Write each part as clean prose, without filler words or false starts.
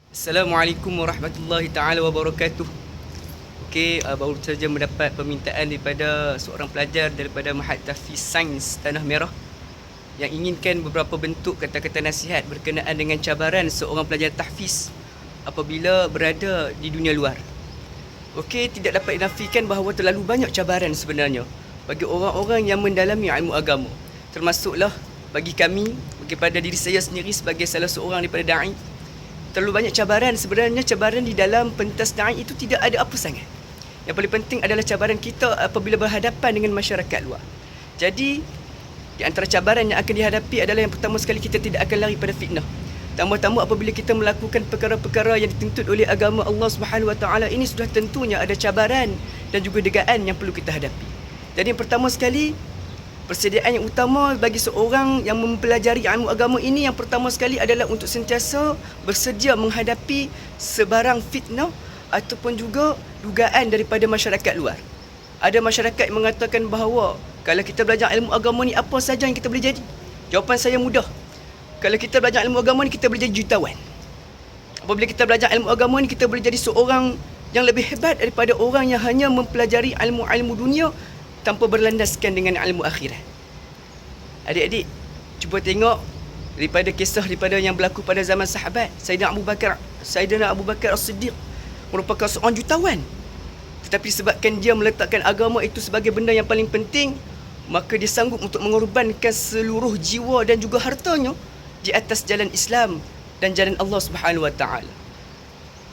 Assalamualaikum warahmatullahi taala wabarakatuh. Okey, baru saja mendapat permintaan daripada seorang pelajar daripada Mahad Tahfiz Sains Tanah Merah yang inginkan beberapa bentuk kata-kata nasihat berkenaan dengan cabaran seorang pelajar tahfiz apabila berada di dunia luar. Okey, tidak dapat dinafikan bahawa terlalu banyak cabaran sebenarnya bagi orang-orang yang mendalami ilmu agama. Termasuklah bagi kami, kepada diri saya sendiri sebagai salah seorang daripada da'i. Terlalu banyak cabaran. Sebenarnya cabaran di dalam pentas da'i itu tidak ada apa sangat. Yang paling penting adalah cabaran kita apabila berhadapan dengan masyarakat luar. Jadi, di antara cabaran yang akan dihadapi adalah yang pertama sekali, kita tidak akan lari pada fitnah. Tambah-tambah apabila kita melakukan perkara-perkara yang dituntut oleh agama Allah Subhanahu Wa Taala ini, sudah tentunya ada cabaran dan juga degaan yang perlu kita hadapi. Jadi yang pertama sekali, persediaan yang utama bagi seorang yang mempelajari ilmu agama ini, yang pertama sekali adalah untuk sentiasa bersedia menghadapi sebarang fitnah ataupun juga dugaan daripada masyarakat luar. Ada masyarakat yang mengatakan bahawa kalau kita belajar ilmu agama ni, apa saja yang kita boleh jadi? Jawapan saya mudah. Kalau kita belajar ilmu agama ni, kita boleh jadi jutawan. Apabila kita belajar ilmu agama ni, kita boleh jadi seorang yang lebih hebat daripada orang yang hanya mempelajari ilmu-ilmu dunia tanpa berlandaskan dengan ilmu akhirat. Adik-adik, cuba tengok daripada kisah daripada yang berlaku pada zaman sahabat. Sayyidina Abu Bakar As-Siddiq merupakan seorang jutawan. Tetapi sebabkan dia meletakkan agama itu sebagai benda yang paling penting, maka dia sanggup untuk mengorbankan seluruh jiwa dan juga hartanya di atas jalan Islam dan jalan Allah Subhanahu Wa Taala.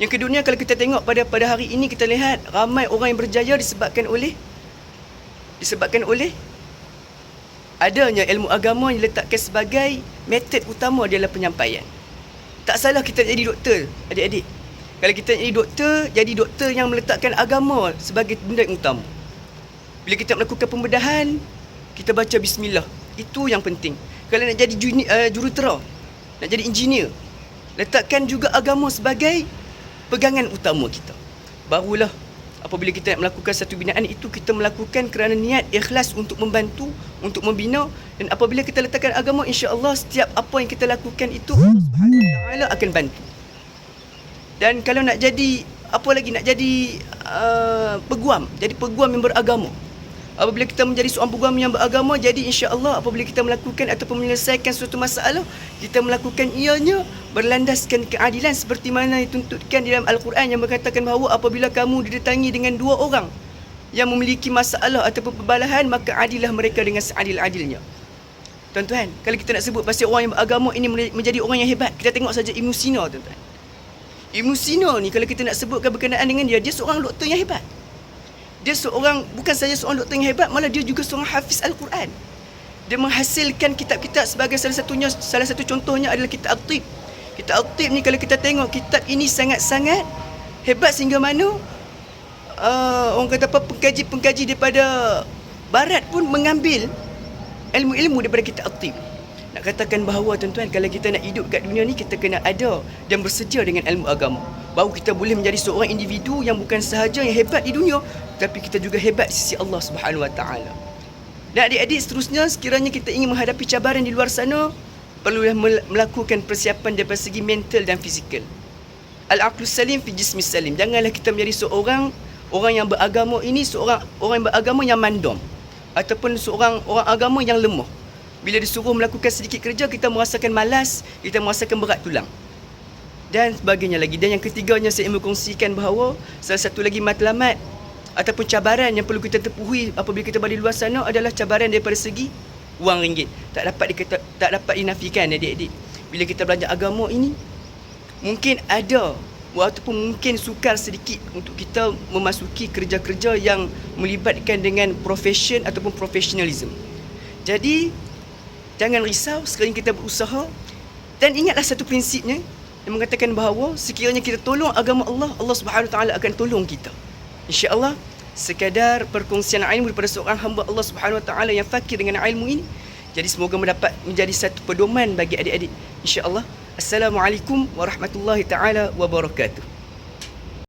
Yang keduanya, kalau kita tengok pada hari ini, kita lihat ramai orang yang berjaya disebabkan oleh adanya ilmu agama yang diletakkan sebagai metod utama dalam penyampaian. Tak salah kita jadi doktor, adik-adik. Kalau kita jadi doktor yang meletakkan agama sebagai benda yang utama. Bila kita melakukan pembedahan, kita baca bismillah. Itu yang penting. Kalau nak jadi jurutera, nak jadi engineer, letakkan juga agama sebagai pegangan utama kita. Barulah apabila kita nak melakukan satu binaan itu, kita melakukan kerana niat ikhlas untuk membantu, untuk membina. Dan apabila kita letakkan agama, insya-Allah setiap apa yang kita lakukan itu Allah Subhanahu Wa Taala akan bantu. Dan kalau nak jadi peguam, jadi peguam yang beragama. Apabila kita menjadi seorang peguam yang beragama, jadi insya-Allah apabila kita melakukan ataupun menyelesaikan suatu masalah, kita melakukan ianya berlandaskan keadilan seperti mana dituntutkan di dalam Al-Quran yang berkatakan bahawa apabila kamu didatangi dengan dua orang yang memiliki masalah ataupun perbalahan, maka adilah mereka dengan seadil-adilnya. Tuan-tuan, kalau kita nak sebut pasal orang yang beragama ini menjadi orang yang hebat, kita tengok saja Ibn Sina, tuan-tuan. Ibn Sina ni, kalau kita nak sebutkan berkenaan dengan dia seorang doktor yang hebat. Dia bukan saja seorang doktor yang hebat, malah dia juga seorang hafiz Al-Quran. Dia menghasilkan kitab-kitab, sebagai salah satu contohnya adalah kitab At-Tib. Kitab At-Tib ni, kalau kita tengok, kitab ini sangat-sangat hebat sehingga mana orang kata apa, pengkaji-pengkaji daripada barat pun mengambil ilmu-ilmu daripada kitab At-Tib. Nak katakan bahawa, tuan-tuan, kalau kita nak hidup kat dunia ni, kita kena ada dan bersedia dengan ilmu agama. Baru kita boleh menjadi seorang individu yang bukan sahaja yang hebat di dunia, tapi kita juga hebat di sisi Allah Subhanahu Wa Taala. Dan adik-adik, seterusnya, sekiranya kita ingin menghadapi cabaran di luar sana, perlulah melakukan persiapan daripada segi mental dan fizikal. Al-aqlus salim fi jismis salim. Janganlah kita menjadi orang yang beragama ini, seorang orang yang beragama yang mandom, ataupun seorang orang agama yang lemah. Bila disuruh melakukan sedikit kerja, kita merasakan malas, kita merasakan berat tulang, dan sebagainya lagi. Dan yang ketiganya, saya ingin berkongsikan bahawa salah satu lagi matlamat ataupun cabaran yang perlu kita tepuhi apabila kita berada di luar sana adalah cabaran daripada segi wang ringgit. Tak dapat dinafikan, adik-adik. Bila kita belajar agama ini, mungkin ada ataupun mungkin sukar sedikit untuk kita memasuki kerja-kerja yang melibatkan dengan profession ataupun professionalism. Jadi jangan risau, sekali kita berusaha. Dan ingatlah satu prinsipnya yang mengatakan bahawa sekiranya kita tolong agama Allah, Allah Subhanahu Wa Taala akan tolong kita. InsyaAllah, sekadar perkongsian ilmu daripada seorang hamba Allah Subhanahu Wa Taala yang fakir dengan ilmu ini. Jadi semoga menjadi satu pedoman bagi adik-adik, insya-Allah. Assalamualaikum warahmatullahi taala wabarakatuh.